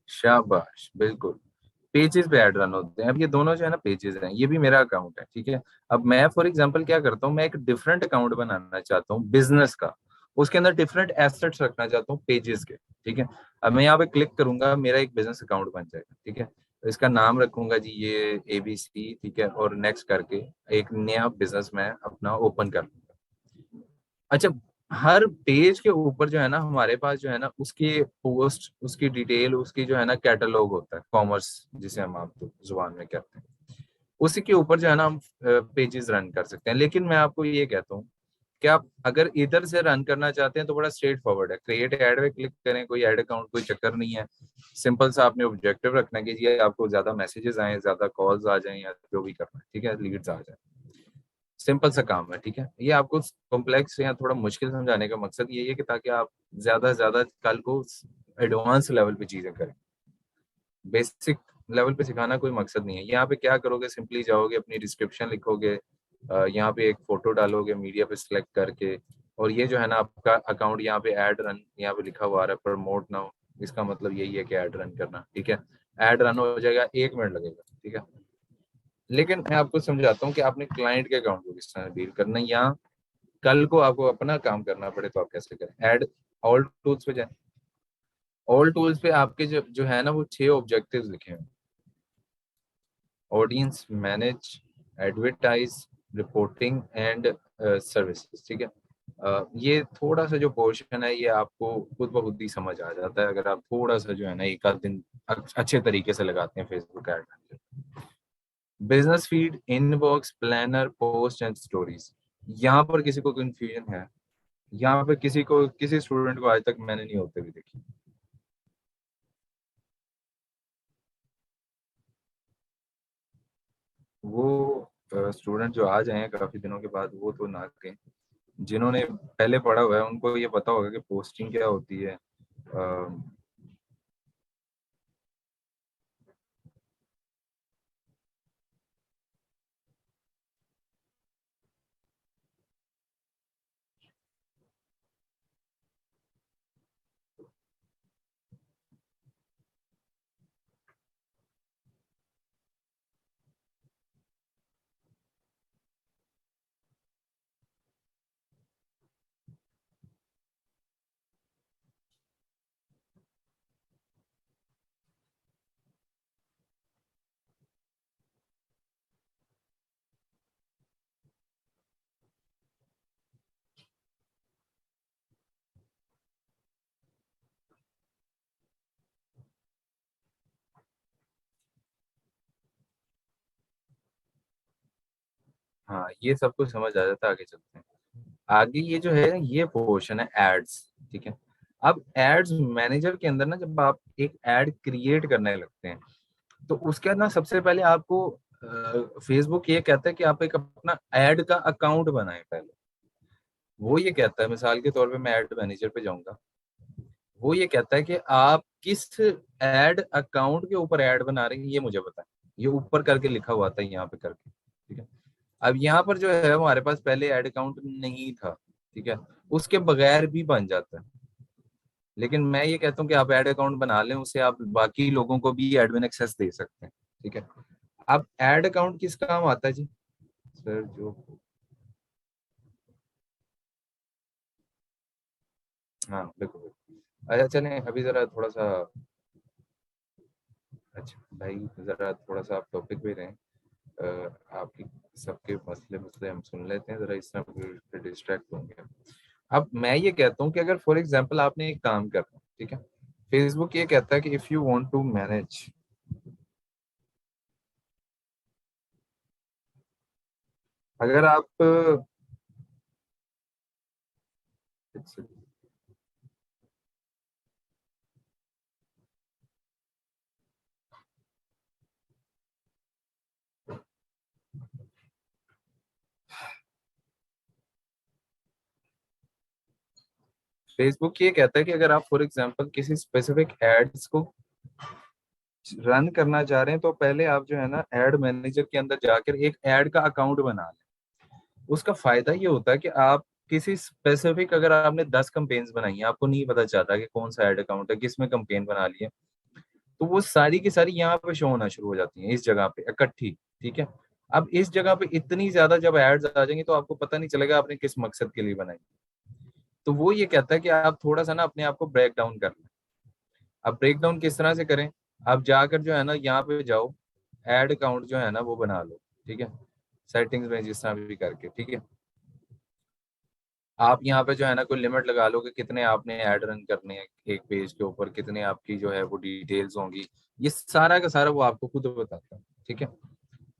शाबाश, बिल्कुल। पेजेस पे ऐड रन होते हैं। अब ये दोनों जो है ना पेजेस हैं, ये भी मेरा अकाउंट है, ठीक है। अब मैं फॉर एग्जांपल क्या करता हूँ, मैं एक डिफरेंट अकाउंट बनाना चाहता हूँ बिजनेस का। उसके अंदर डिफरेंट एसेट्स रखना चाहता हूँ पेजेस के, ठीक है। अब मैं यहाँ पे क्लिक करूंगा, मेरा एक बिजनेस अकाउंट बन जाएगा, ठीक है। तो इसका नाम रखूंगा जी ये ABC, ठीक है, और नेक्स्ट करके एक नया बिजनेस मैं अपना ओपन कर लूंगा। अच्छा, हर पेज के ऊपर जो है ना हमारे पास जो है ना उसकी पोस्ट, उसकी डिटेल, उसकी जो है ना कैटलॉग होता है, कॉमर्स जिसे हम आप जुबान में कहते हैं। उसी के ऊपर जो है ना हम पेजेस रन कर सकते हैं। लेकिन मैं आपको ये कहता हूँ कि आप अगर इधर से रन करना चाहते हैं तो बड़ा स्ट्रेट फॉरवर्ड है, क्रिएट एड पे क्लिक करें, कोई एड अकाउंट, कोई चक्कर नहीं है। सिंपल सा आपने ऑब्जेक्टिव रखना है कि ये आपको ज्यादा मैसेजेस आए, ज्यादा कॉल्स आ जाएं, या जो भी करना है, ठीक है, लीड्स आ जाए। सिंपल सा काम है, ठीक है। ये आपको कॉम्प्लेक्स या थोड़ा मुश्किल समझाने का मकसद यही है कि ताकि आप ज्यादा से ज्यादा कल को एडवांस लेवल पे चीजें करें। बेसिक लेवल पे सिखाना कोई मकसद नहीं है। यहाँ पे क्या करोगे, सिंपली जाओगे, अपनी डिस्क्रिप्शन लिखोगे, यहाँ पे एक फोटो डालोगे मीडिया पे सिलेक्ट करके, और ये जो है ना आपका अकाउंट, यहाँ पे ऐड रन, यहाँ पे लिखा हुआ आ रहा है प्रमोट नाउ। इसका मतलब यही है कि ऐड रन करना, ठीक है। ऐड रन हो जाएगा, 1 मिनट लगेगा, ठीक है। लेकिन मैं आपको समझाता हूँ कि आपने क्लाइंट के अकाउंट को किस तरह डील करना है, या कल को आपको अपना काम करना पड़े तो आप कैसे करें। ऐड ऑल टूल्स पे जाएं। ऑल टूल्स पे आपके जो है ना वो 6 ऑब्जेक्टिव्स लिखे हैं। Audience, manage, advertise, reporting and services, ठीक है। ये थोड़ा सा जो पोर्शन है ये आपको खुद ब खुद ही समझ आ जाता है अगर आप थोड़ा सा जो है ना एक आध दिन अच्छे तरीके से लगाते हैं Facebook ad. Business feed, inbox, planner, post and stories. यहाँ पर किसी को कंफ्यूजन है? यहाँ पे किसी को, किसी स्टूडेंट को आज तक मैंने नहीं होते हुए देखी। वो स्टूडेंट जो आ जाए हैं काफी दिनों के बाद, वो तो ना कहें। जिन्होंने पहले पढ़ा हुआ है उनको ये पता होगा कि पोस्टिंग क्या होती है। हाँ, ये सब कुछ समझ आ जाता है, आगे चलते हैं। आगे ये जो है ये पोर्शन है एड्स, ठीक है। अब एड्स मैनेजर के अंदर ना जब आप एक एड क्रिएट करने लगते हैं तो उसके अंदर ना सबसे पहले आपको फेसबुक ये कहता है कि आप एक अपना एड का अकाउंट बनाएं पहले। वो ये कहता है, मिसाल के तौर पे मैं एड मैनेजर पे जाऊंगा, वो ये कहता है कि आप किस एड अकाउंट के ऊपर एड बना रहे हैं ये मुझे बताएं। ये ऊपर करके लिखा हुआ था यहाँ पे करके, ठीक है। अब यहाँ पर जो है हमारे पास पहले ऐड अकाउंट नहीं था, ठीक है। उसके बगैर भी बन जाता है, लेकिन मैं ये कहता हूँ कि आप ऐड अकाउंट बना लें, उससे आप बाकी लोगों को भी एडमिन एक्सेस दे सकते हैं, ठीक है। अब ऐड अकाउंट किस काम आता है जी? सर जो, हाँ बिल्कुल बिल्कुल। अच्छा चलें अभी जरा थोड़ा सा, अच्छा भाई जरा थोड़ा सा आप टॉपिक पे रहें। आपकी सबके मसले मसले हम सुन लेते हैं, जरा इस तरह डिस्ट्रैक्ट होंगे। अब मैं ये कहता हूँ कि अगर फॉर एग्जांपल आपने एक काम करना है, ठीक है। फेसबुक ये कहता है कि if you want to manage, अगर आप फेसबुक ये कहता है कि अगर आप फॉर एग्जांपल किसी स्पेसिफिक एड्स को रन करना चाह रहे हैं तो पहले आप जो है ना एड मैनेजर के अंदर जाकर एक एड का अकाउंट बना लें। उसका फायदा ये होता है कि आप किसी स्पेसिफिक, अगर आपने 10 कंपेन्स बनाई हैं, आपको नहीं पता चलता कि कौन सा एड अकाउंट है, किस में कंपेन बना ली है, तो वो सारी की सारी यहाँ पे शो होना शुरू हो जाती हैं इस जगह पे इकट्ठी, ठीक है। अब इस जगह पे इतनी ज्यादा जब एड्स आ जाएंगी तो आपको पता नहीं चलेगा आपने किस मकसद के लिए बनाई। तो वो ये कहता है कि आप थोड़ा सा ना अपने आप को ब्रेक डाउन कर लें। अब ब्रेक डाउन किस तरह से करें? आप जाकर जो है ना यहाँ पे जाओ, एड अकाउंट जो है ना वो बना लो, ठीक है। सेटिंग्स में जिस तरह भी करके, ठीक है। आप यहाँ पे जो है ना कोई लिमिट लगा लो कि कितने आपने ऐड रन करने हैं एक पेज के ऊपर, कितने आपकी जो है वो डिटेल्स होंगी। ये सारा का सारा वो आपको खुद बताता है, ठीक है।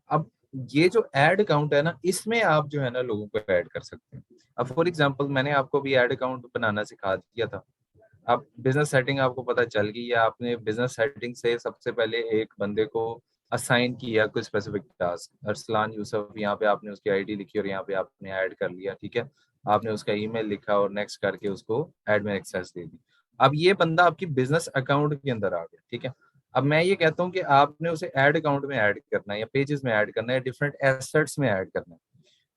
अब ये जो ऐड अकाउंट है ना, इसमें आप जो है ना लोगों को ऐड कर सकते हैं। अब फॉर एग्जांपल मैंने आपको भी ऐड अकाउंट बनाना सिखा दिया था। अब बिजनेस सेटिंग आपको पता चल गई है, आपने बिजनेस सेटिंग से सबसे पहले एक बंदे को असाइन किया कोई स्पेसिफिक टास्क, अरसलान यूसुफ, यहाँ पे आपने उसकी आईडी लिखी और यहाँ पे आपने ऐड कर लिया, ठीक है। आपने उसका ईमेल लिखा और नेक्स्ट करके उसको एडमिन एक्सेस दे दी। अब ये बंदा आपकी बिजनेस अकाउंट के अंदर आ गया, ठीक है। अब मैं ये कहता हूँ कि आपने उसे ऐड अकाउंट में ऐड करना है या पेजेस में ऐड करना है, डिफरेंट एसेट्स में ऐड करना है।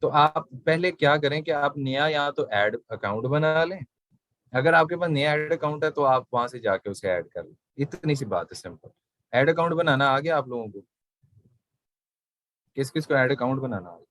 तो आप पहले क्या करें कि आप नया या तो ऐड अकाउंट बना लें, अगर आपके पास नया ऐड अकाउंट है तो आप वहां से जाके उसे ऐड कर लें। इतनी सी बात है, सिंपल। ऐड अकाउंट बनाना आ गया आप लोगों को? किस किस को ऐड अकाउंट बनाना आ गया?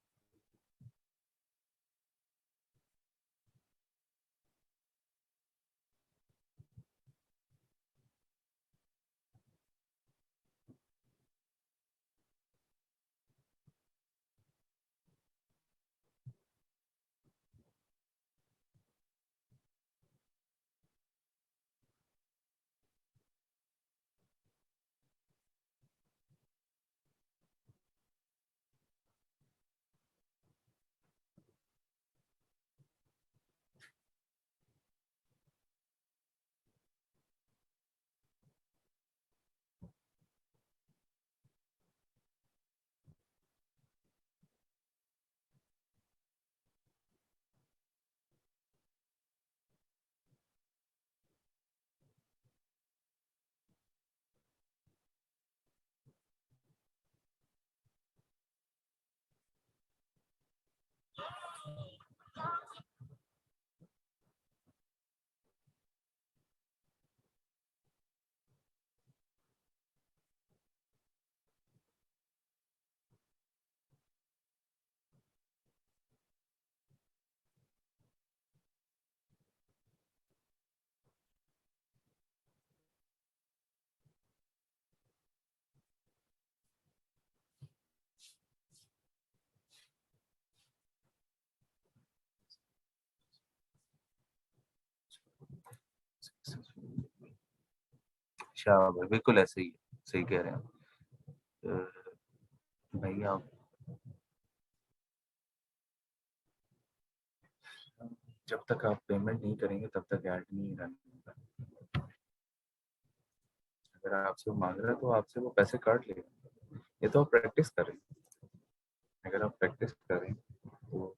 अच्छा भाई, बिल्कुल ऐसे ही है, सही कह रहे हैं आप। भाई आप जब तक आप पेमेंट नहीं करेंगे तब तक ऐड नहीं रन होगा। अगर आपसे वो मांग रहा है तो आपसे वो पैसे काट लेगा। ये तो आप प्रैक्टिस करें। अगर आप प्रैक्टिस करें तो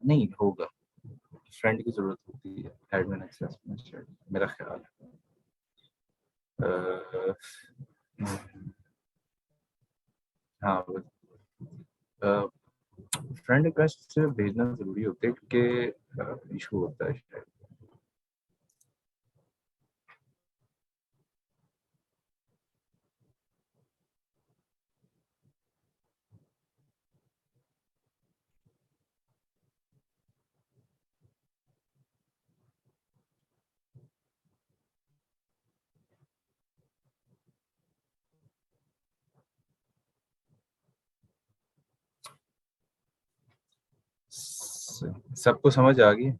नहीं होगा। फ्रेंड की जरूरत होती है एडमिन एक्सेस में शायद, मेरा ख्याल है। अ, हाँ, फ्रेंड रिक्वेस्ट भेजना जरूरी होता है क्योंकि इशू होता है शायद। सबको समझ आ गई।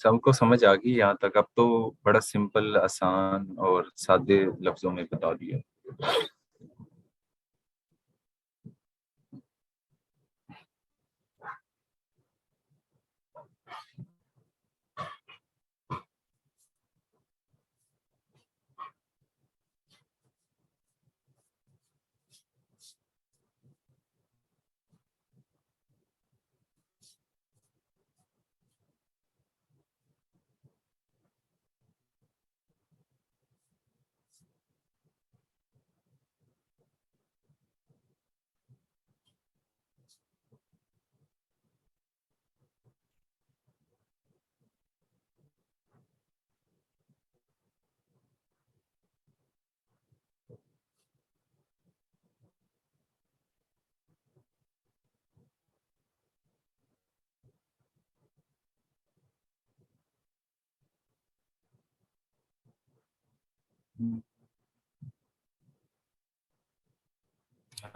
सबको समझ आ गई यहाँ तक। अब तो बड़ा सिंपल, आसान और सादे लफ्जों में बता दिया।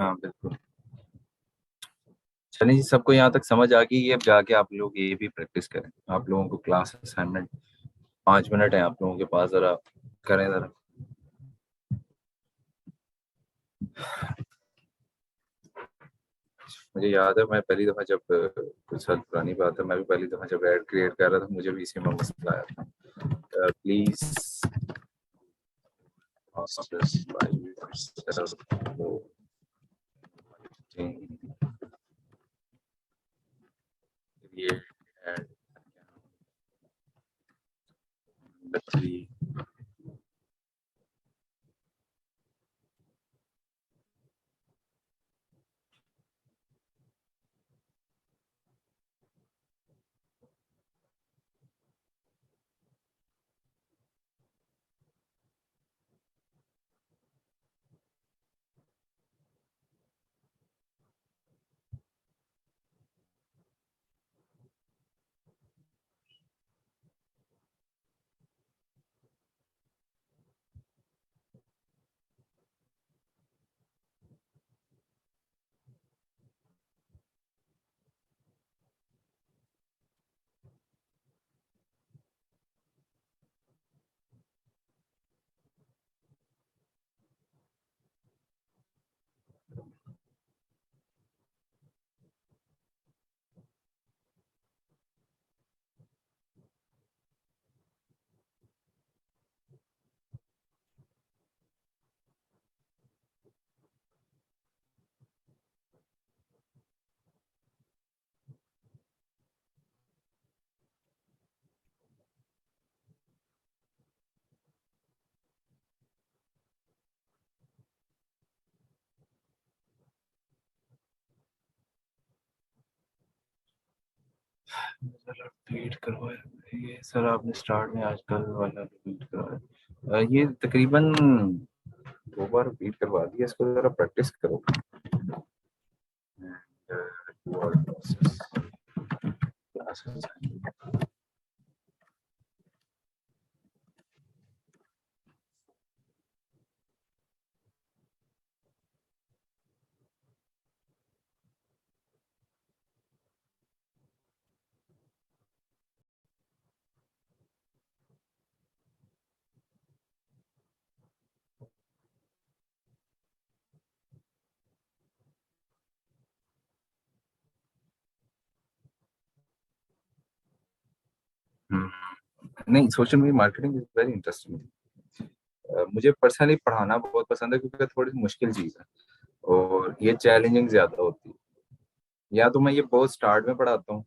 हाँ बिल्कुल। चलिए जी, सबको यहाँ तक समझ आ गई। अब जाके आप लोग ये भी प्रैक्टिस करें। आप लोगों को क्लास असाइनमेंट 5 मिनट है आप लोगों के पास, जरा करें जरा। मुझे याद है मैं पहली दफा जब कुछ साल पुरानी बात है, मैं भी पहली दफा जब ऐड क्रिएट कर रहा था, मुझे भी इसी में मसला आया था। प्लीज जरा रिपीट करवाया ये सर, आपने स्टार्ट में आजकल वाला रिपीट करवाया। ये तकरीबन 2 बार रिपीट करवा दिया, इसको जरा प्रैक्टिस करो। word process classes। नहीं, social media marketing is very interesting. मुझे पर्सनली पढ़ाना बहुत पसंद है क्योंकि थोड़ी सी मुश्किल चीज़ है और ये चैलेंजिंग ज़्यादा होती है। या तो मैं ये बहुत स्टार्ट में पढ़ाता हूँ,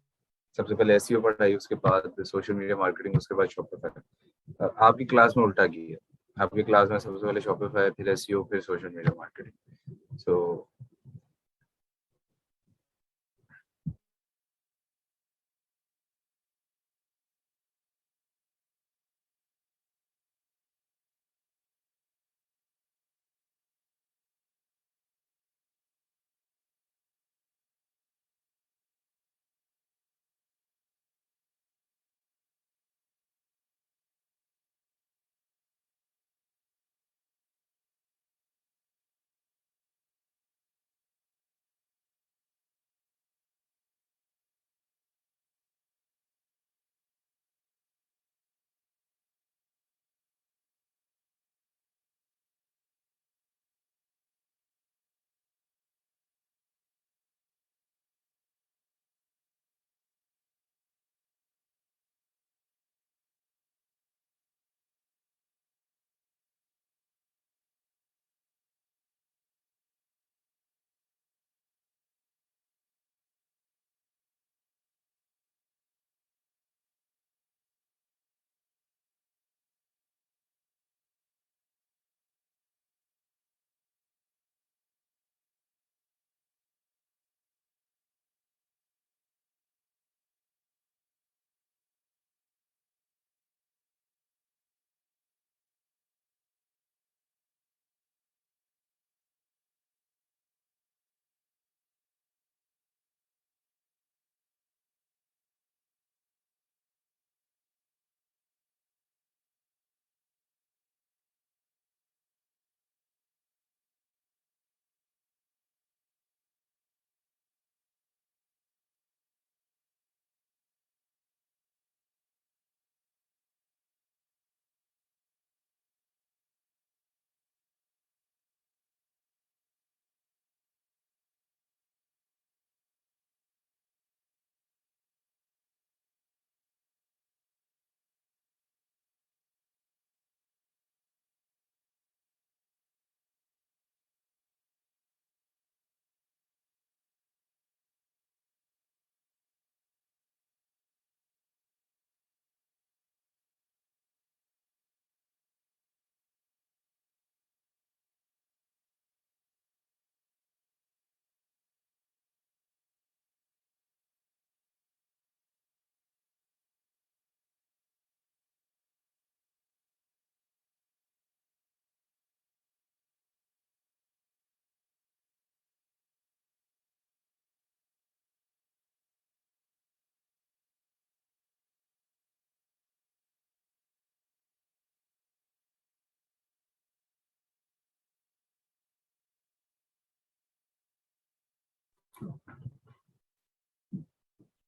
सबसे पहले एसईओ पढ़ाई, उसके बाद सोशल मीडिया मार्केटिंग, उसके बाद शॉपिफाई। आपकी क्लास में उल्टा की है, आपकी क्लास में सबसे पहले शॉपिफाई, फिर एसईओ, फिर social media marketing. So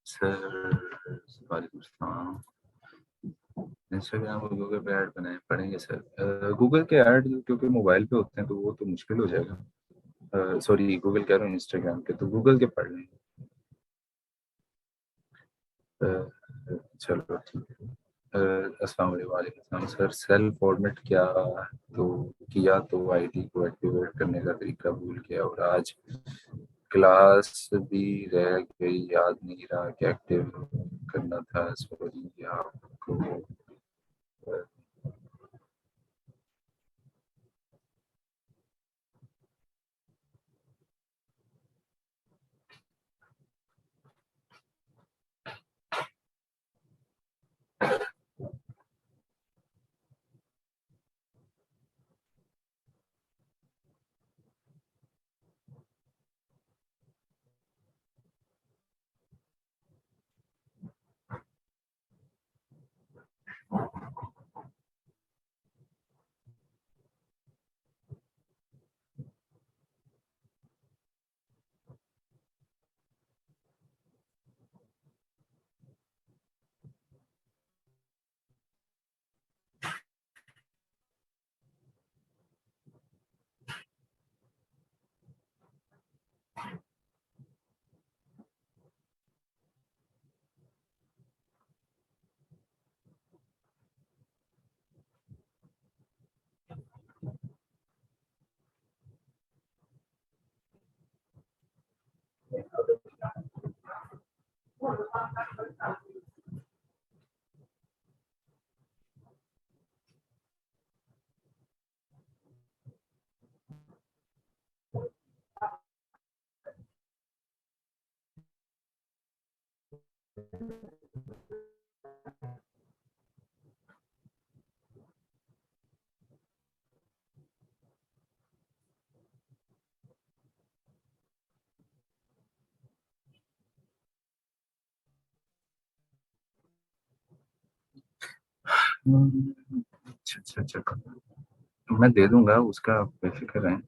sir, वालेकुम सलाम। इंस्टाग्राम और गूगल पे ऐड बनाए पड़ेंगे सर। गूगल के ऐड क्योंकि मोबाइल पे होते हैं तो वो तो मुश्किल हो जाएगा। सॉरी, गूगल कह रहा हूँ, इंस्टाग्राम के तो गूगल के पढ़ लेंगे। चलो ठीक है। अस्सलाम वालेकुम सर, सेल फॉर्मेट क्या तो किया तो आईडी को एक्टिवेट करने का तरीका भूल गया और आज क्लास भी रह गई, याद नहीं रहा कि एक्टिव करना था। सॉरी आपको। अच्छा अच्छा अच्छा, मैं दे दूंगा उसका, आप बेफिक्र रहें।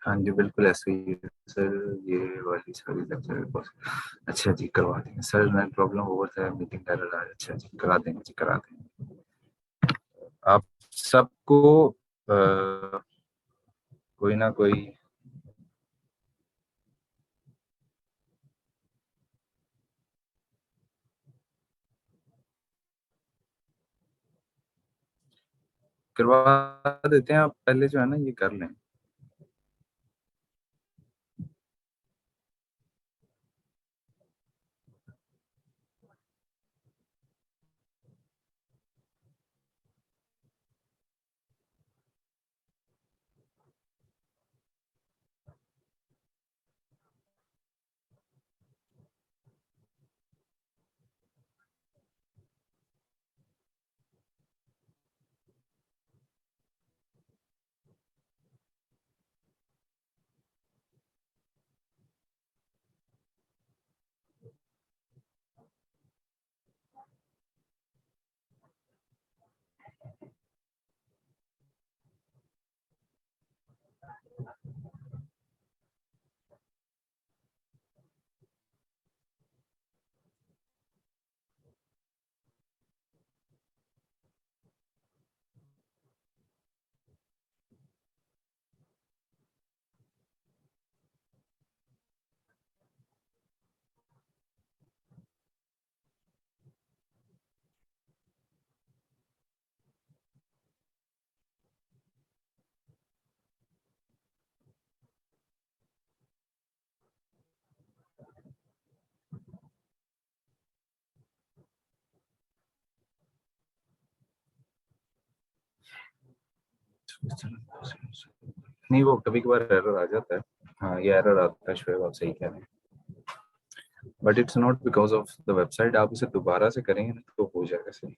हाँ जी, बिल्कुल ऐसे ही है सर, ये वाली सारी लेक्चर बस। अच्छा जी, करवा देंगे सर, मैं प्रॉब्लम ओवर था, मीटिंग एरर आ रहा है। अच्छा जी, करा देंगे जी, करा देंगे। आप सबको कोई ना कोई करवा देते हैं, आप पहले जो है ना ये कर लें। नहीं, वो कभी कभार एरर आ जाता है। हाँ, ये एरर आता है शोएब, आप सही कह रहे हैं, but it's not because of the website. आप इसे दोबारा से करेंगे ना तो हो जाएगा सही।